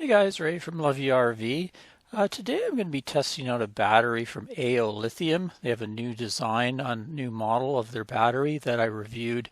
Hey guys, Ray from Lovey RV. Today I'm going to be testing out a battery from Aolithium. They have a new design on new model of their battery that I reviewed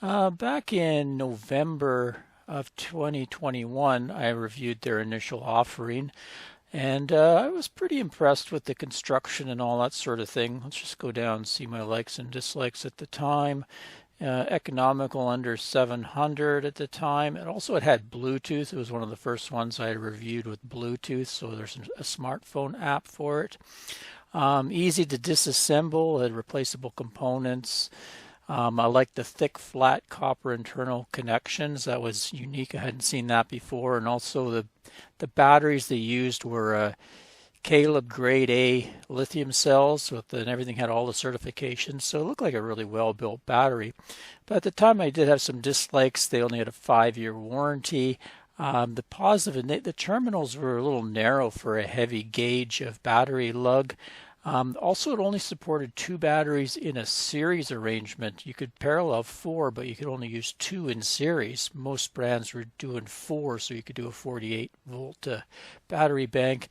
back in November of 2021. I reviewed their initial offering and I was pretty impressed with the construction and all that sort of thing. Let's just go down and see my likes and dislikes at the time. Economical, under 700 at the time. And also it had Bluetooth. It was one of the first ones I reviewed with Bluetooth, so there's a smartphone app for it. Easy to disassemble, had replaceable components. I like the thick, flat copper internal connections. That was unique. I hadn't seen that before. And also the batteries they used were Caleb grade A lithium cells and everything had all the certifications, so it looked like a really well-built battery. But at the time I did have some dislikes. They only had a 5-year warranty. The positive, the terminals were a little narrow for a heavy gauge of battery lug. Also, it only supported 2 batteries in a series arrangement. You could parallel 4, but you could only use 2 in series. Most brands were doing 4, so you could do a 48-volt battery bank.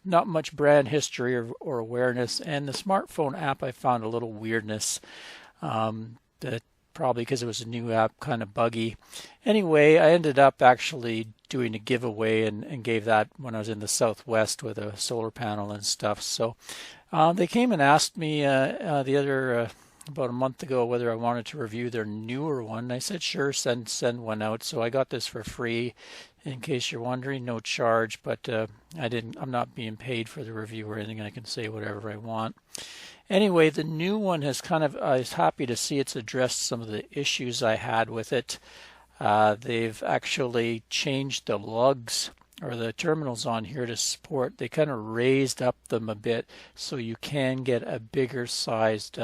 Not much brand history or awareness, and the smartphone app I found a little weirdness. That probably because it was a new app, kind of buggy. Anyway, I ended up actually doing a giveaway and gave that when I was in the Southwest with a solar panel and stuff. So they came and asked me about a month ago whether I wanted to review their newer one. And I said sure, send one out. So I got this for free. In case you're wondering, no charge, but I'm not being paid for the review or anything. I can say whatever I want. Anyway, the new one has I was happy to see it's addressed some of the issues I had with it. They've actually changed the lugs or the terminals on here to support. They kind of raised up them a bit so you can get a bigger sized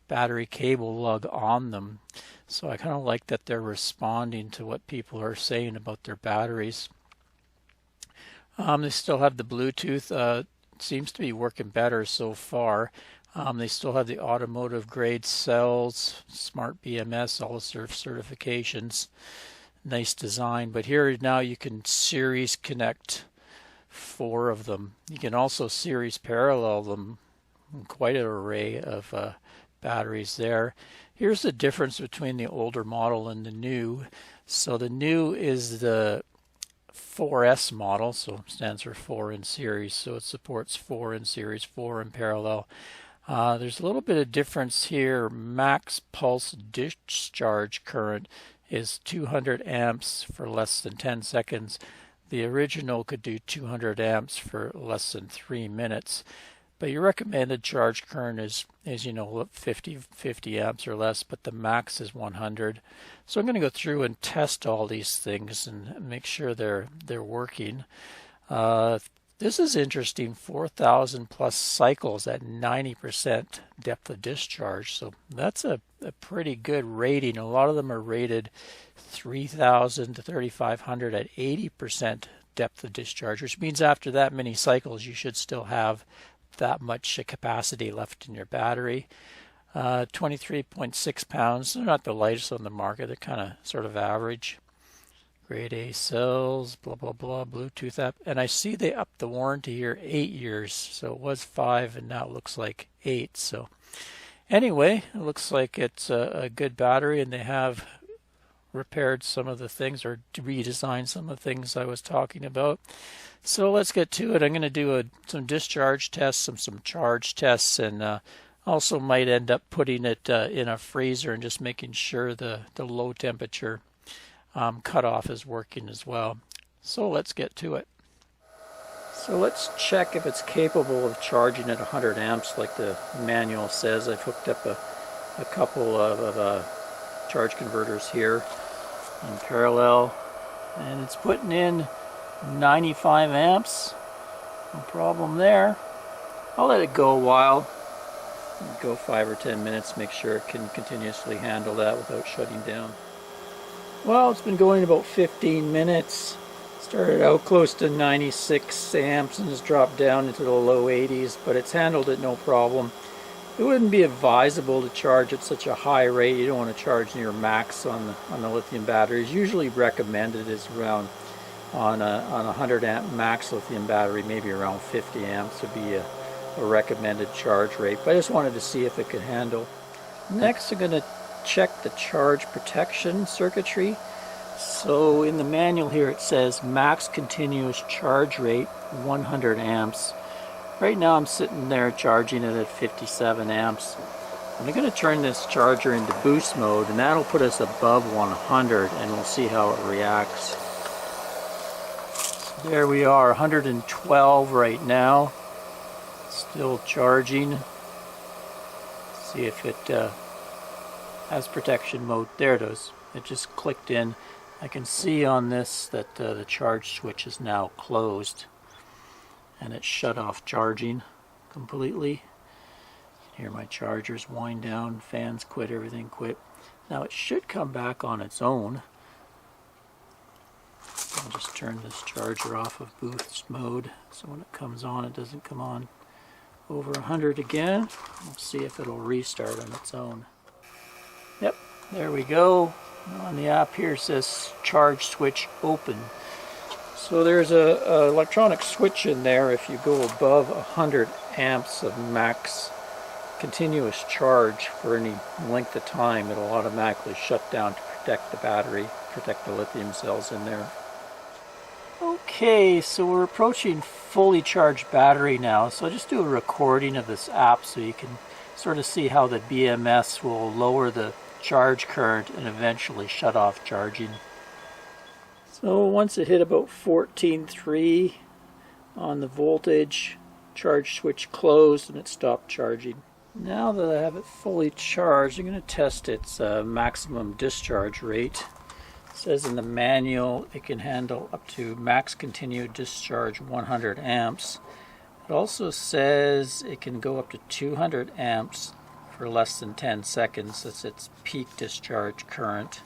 battery cable lug on them. So I kind of like that they're responding to what people are saying about their batteries. They still have the Bluetooth. Seems to be working better so far. They still have the automotive grade cells, smart BMS, all the certifications. Nice design. But here now you can series connect 4 of them. You can also series parallel them. Quite an array of batteries there. Here's the difference between the older model and the new. So the new is the 4S model, so it stands for 4 in series, so it supports 4 in series, 4 in parallel. There's a little bit of difference here. Max pulse discharge current is 200 amps for less than 10 seconds. The original could do 200 amps for less than 3 minutes. But your recommended charge current is 50 amps or less, but the max is 100. So I'm going to go through and test all these things and make sure they're working. This is interesting, 4,000 plus cycles at 90% depth of discharge. So that's a pretty good rating. A lot of them are rated 3,000 to 3,500 at 80% depth of discharge, which means after that many cycles you should still have that much capacity left in your battery. 23.6 pounds. They're not the lightest on the market. They're kind of sort of average. Grade A cells, blah, blah, blah, Bluetooth app. And I see they upped the warranty here 8 years. So it was 5 and now it looks like 8. So anyway, it looks like it's a good battery, and they have repaired some of the things or redesigned some of the things I was talking about. So let's get to it. I'm going to do some discharge tests, some charge tests, and also might end up putting it in a freezer and just making sure the low temperature cutoff is working as well. So let's get to it. So let's check if it's capable of charging at 100 amps like the manual says. I've hooked up a couple of charge converters here in parallel, and it's putting in 95 amps. No problem there. I'll let it go a while. Go 5 or 10 minutes, make sure it can continuously handle that without shutting down. Well, it's been going about 15 minutes. Started out close to 96 amps and has dropped down into the low 80s, but it's handled it no problem. It wouldn't be advisable to charge at such a high rate. You don't want to charge near max on the lithium batteries. Usually recommended is around on a 100 amp max lithium battery. Maybe around 50 amps would be a recommended charge rate, but I just wanted to see if it could handle. Next, I'm going to check the charge protection circuitry. So in the manual here it says max continuous charge rate 100 amps. Right now I'm sitting there charging it at 57 amps. I'm going to turn this charger into boost mode, and that'll put us above 100, and we'll see how it reacts. So there we are, 112 right now. Still charging. See if it has protection mode. There it is. It just clicked in. I can see on this that the charge switch is now closed, and it shut off charging completely. Here my chargers wind down, fans quit, everything quit. Now it should come back on its own. I'll just turn this charger off of boost mode so when it comes on it doesn't come on over 100 again. We'll see if it'll restart on its own. Yep, there we go. On the app here it says charge switch open. So there's a electronic switch in there. If you go above 100 amps of max continuous charge for any length of time, it'll automatically shut down to protect the battery, protect the lithium cells in there. Okay, so we're approaching fully charged battery now, so I'll just do a recording of this app so you can sort of see how the BMS will lower the charge current and eventually shut off charging. So once it hit about 14.3 on the voltage, charge switch closed and it stopped charging. Now that I have it fully charged, I'm going to test its maximum discharge rate. It says in the manual it can handle up to max continued discharge 100 amps. It also says it can go up to 200 amps for less than 10 seconds. That's its peak discharge current.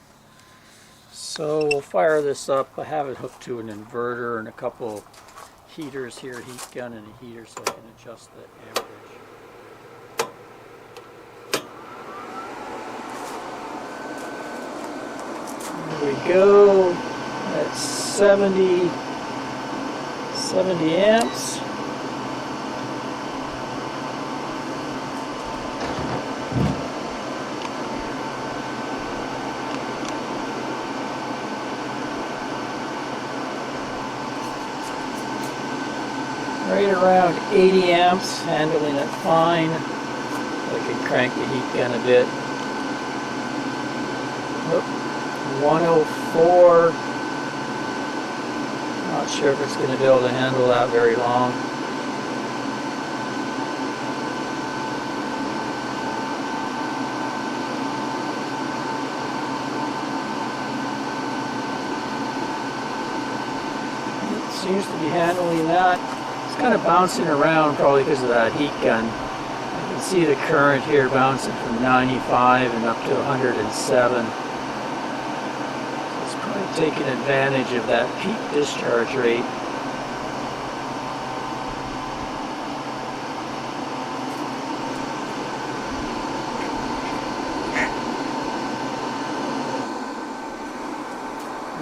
So we'll fire this up. I have it hooked to an inverter and a couple heaters here, heat gun and a heater, so I can adjust the amperage. There we go. That's 70 amps. Right around 80 amps, handling it fine. I can crank the heat gun a bit. 104. Not sure if it's going to be able to handle that very long. It seems to be handling that. It's kind of bouncing around probably because of that heat gun. You can see the current here bouncing from 95 and up to 107. Taking advantage of that peak discharge rate.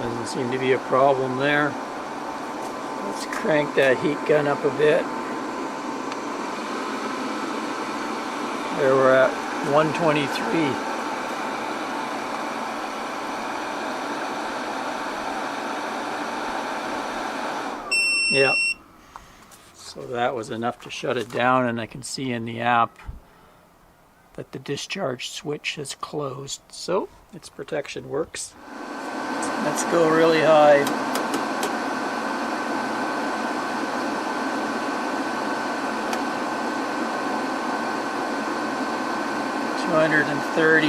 Doesn't seem to be a problem there. Let's crank that heat gun up a bit. There we're at 123. Yep, so that was enough to shut it down, and I can see in the app that the discharge switch has closed, so its protection works. Let's go really high. 230.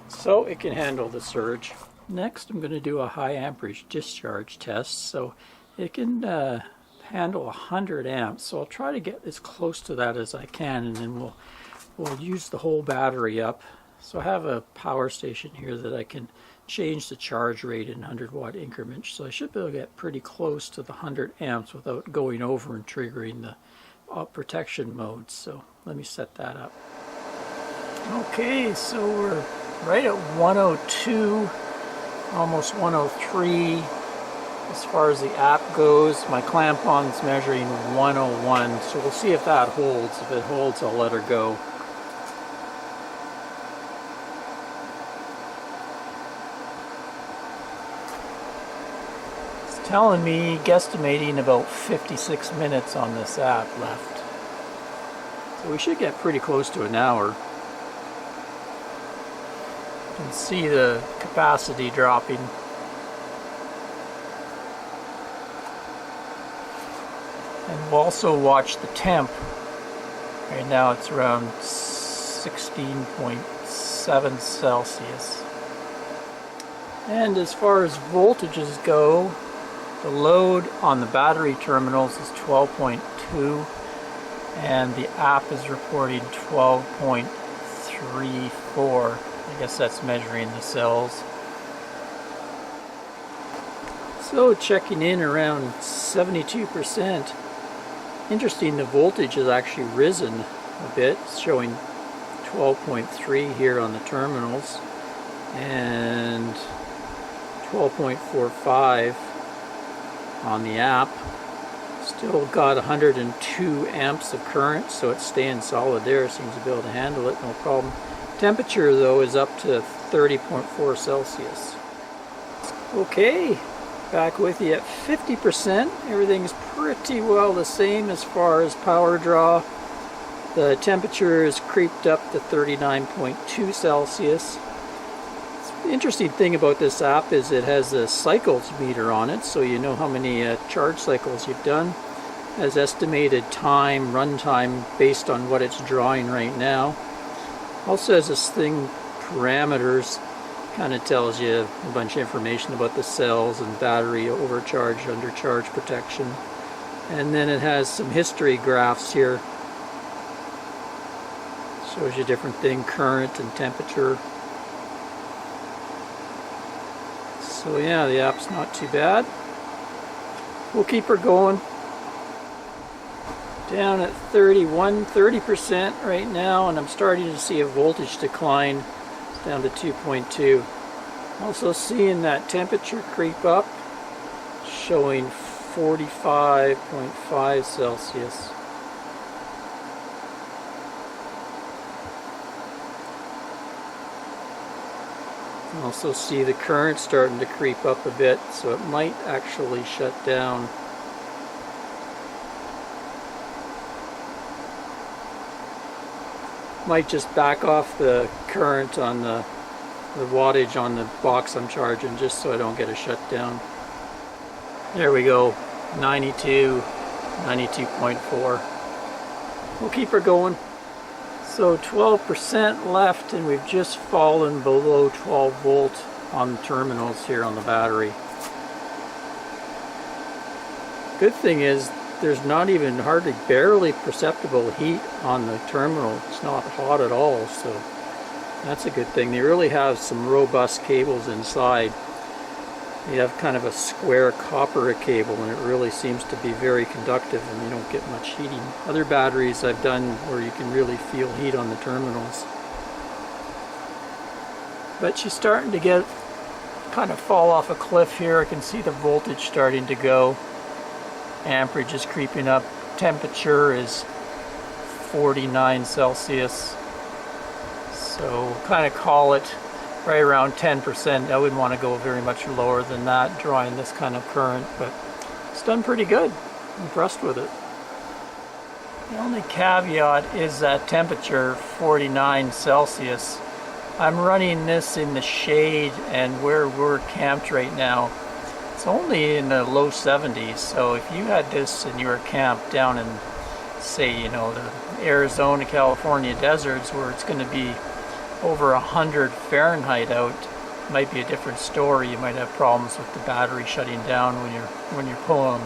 So it can handle the surge. Next, I'm going to do a high amperage discharge test. So it can handle 100 amps. So I'll try to get as close to that as I can, and then we'll use the whole battery up. So I have a power station here that I can change the charge rate in 100-watt increments. So I should be able to get pretty close to the 100 amps without going over and triggering the protection mode. So let me set that up. Okay, so we're right at 102. almost 103. As far as the app goes, my clamp on is measuring 101, so we'll see if that holds. If it holds, I'll let her go. It's telling me, guesstimating about 56 minutes on this app left. So we should get pretty close to an hour. You can see the capacity dropping. And we'll also watch the temp. Right now it's around 16.7 Celsius. And as far as voltages go, the load on the battery terminals is 12.2 and the app is reporting 12.34. I guess that's measuring the cells. So checking in around 72%. Interesting, the voltage has actually risen a bit. It's showing 12.3 here on the terminals and 12.45 on the app. Still got 102 amps of current, so it's staying solid there. Seems to be able to handle it, no problem. Temperature though is up to 30.4 Celsius. Okay, back with you at 50%. Everything's pretty well the same as far as power draw. The temperature is creeped up to 39.2 Celsius. The interesting thing about this app is it has a cycles meter on it, so you know how many charge cycles you've done. It has estimated time, run time, based on what it's drawing right now. Also has this thing, parameters, kind of tells you a bunch of information about the cells and battery overcharge, undercharge protection. And then it has some history graphs here. Shows you different thing, current and temperature. So yeah, the app's not too bad. We'll keep her going. Down at 30% right now, and I'm starting to see a voltage decline. It's down to 2.2. Also seeing that temperature creep up, showing 45.5 Celsius. Also see the current starting to creep up a bit, so it might actually shut down. Might just back off the current on the wattage on the box I'm charging, just so I don't get a shutdown. There we go, 92, 92.4. We'll keep her going. So 12% left, and we've just fallen below 12 volt on the terminals here on the battery. Good thing is there's not even hardly barely perceptible heat on the terminal. It's not hot at all, so that's a good thing. They really have some robust cables inside. You have kind of a square copper cable, and it really seems to be very conductive, and you don't get much heating. Other batteries I've done where you can really feel heat on the terminals. But she's starting to get kind of fall off a cliff here. I can see the voltage starting to go. Amperage is creeping up. Temperature is 49 Celsius. So we'll kind of call it right around 10%. I wouldn't want to go very much lower than that, drawing this kind of current, but it's done pretty good. I'm impressed with it. The only caveat is that temperature, 49 Celsius. I'm running this in the shade, and where we're camped right now, it's only in the low 70s. So if you had this and you were camped down in, say, you know, the Arizona, California deserts, where it's going to be over 100 Fahrenheit out, might be a different story. You might have problems with the battery shutting down when you're pulling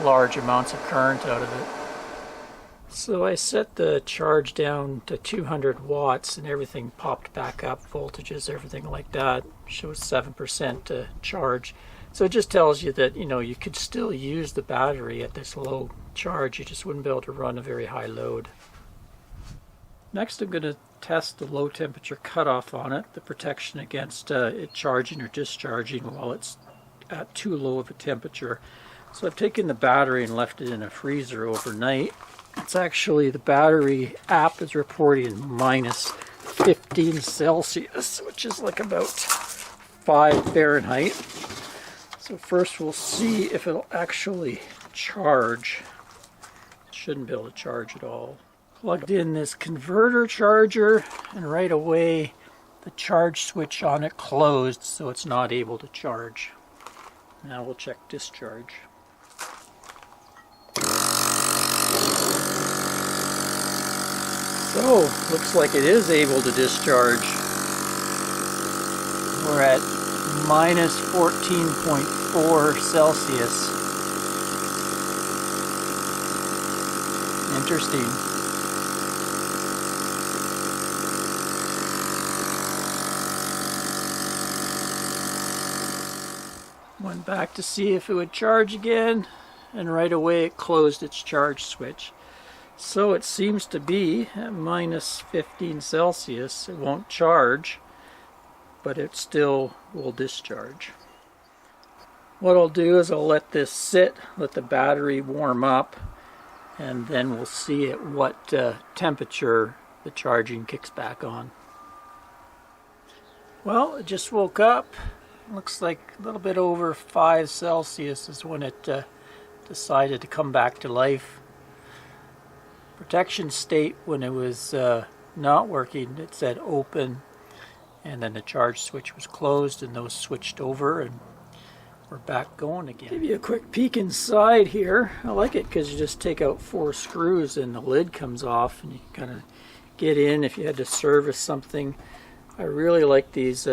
large amounts of current out of it. So I set the charge down to 200 watts and everything popped back up, voltages, everything like that. Shows 7% to charge. So it just tells you that, you know, you could still use the battery at this low charge. You just wouldn't be able to run a very high load. Next I'm going to test the low temperature cutoff on it, the protection against it charging or discharging while it's at too low of a temperature. So I've taken the battery and left it in a freezer overnight. It's actually, the battery app is reporting minus 15 Celsius, which is like about 5 Fahrenheit. So first we'll see if it'll actually charge. It shouldn't be able to charge at all. Plugged in this converter charger, and right away the charge switch on it closed, so it's not able to charge. Now we'll check discharge. So, looks like it is able to discharge. We're at minus 14.4 Celsius. Interesting. Went back to see if it would charge again, and right away it closed its charge switch. So it seems to be at minus 15 Celsius. It won't charge, but it still will discharge. What I'll do is I'll let this sit, let the battery warm up, and then we'll see at what temperature the charging kicks back on. Well, it just woke up. Looks like a little bit over 5 Celsius is when it decided to come back to life. Protection state, when it was not working, it said open, and then the charge switch was closed and those switched over, and we're back going again. Give you a quick peek inside here. I like it because you just take out 4 screws and the lid comes off, and you can kind of get in if you had to service something. I really like these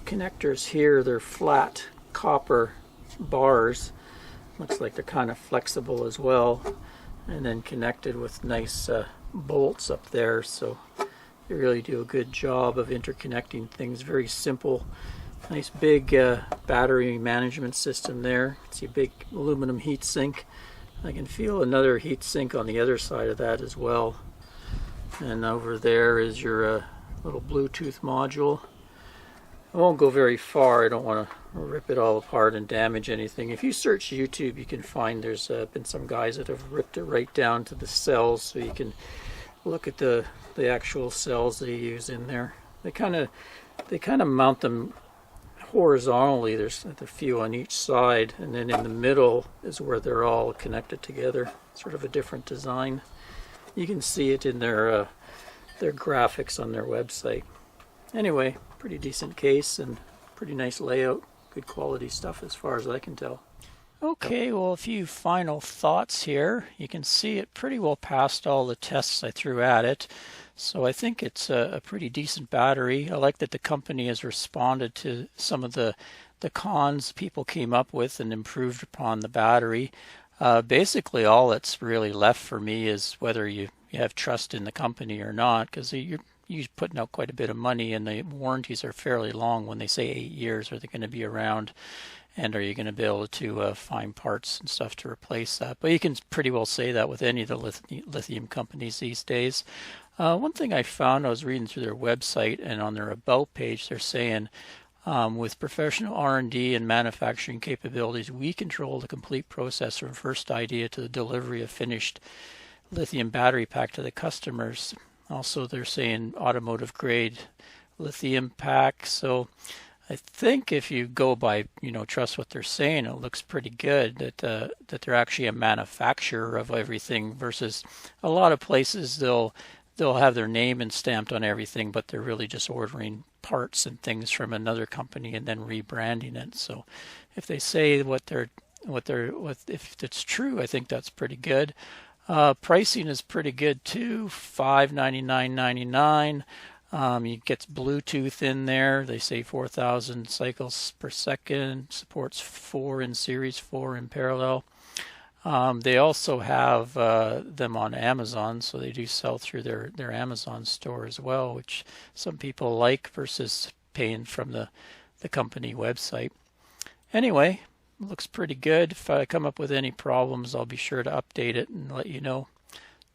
connectors here. They're flat copper bars. Looks like they're kind of flexible as well, and then connected with nice bolts up there, so they really do a good job of interconnecting things. Very simple, nice big battery management system there. You can see a big aluminum heat sink. I can feel another heat sink on the other side of that as well. And over there is your little Bluetooth module. I won't go very far. I don't want to rip it all apart and damage anything. If you search YouTube, you can find there's been some guys that have ripped it right down to the cells, so you can look at the actual cells they use in there. They kind of mount them horizontally. There's a few on each side, and then in the middle is where they're all connected together. Sort of a different design. You can see it in their graphics on their website. Anyway, pretty decent case and pretty nice layout. Good quality stuff as far as I can tell. Okay, well, a few final thoughts here. You can see it pretty well passed all the tests I threw at it. So I think it's a pretty decent battery. I like that the company has responded to some of the cons people came up with and improved upon the battery. Basically, all that's really left for me is whether you have trust in the company or not, because you're putting out quite a bit of money, and the warranties are fairly long. When they say 8 years, are they going to be around, and are you going to be able to find parts and stuff to replace that? But you can pretty well say that with any of the lithium companies these days. One thing I found, I was reading through their website, and on their About page, they're saying, with professional R&D and manufacturing capabilities, we control the complete process from first idea to the delivery of finished lithium battery pack to the customers. Also, they're saying automotive grade lithium pack. So I think if you go by, trust what they're saying, it looks pretty good that they're actually a manufacturer of everything, versus a lot of places they'll have their name and stamped on everything, but they're really just ordering parts and things from another company and then rebranding it. So if they say if it's true, I think that's pretty good. Pricing is pretty good too, $599.99. You get Bluetooth in there. They say 4,000 cycles per second. Supports 4 in series, 4 in parallel. They also have them on Amazon, so they do sell through their Amazon store as well, which some people like versus paying from the company website. Anyway, looks pretty good. If I come up with any problems, I'll be sure to update it and let you know.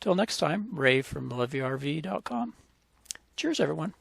Till next time, Ray from LivyRV.com. Cheers, everyone.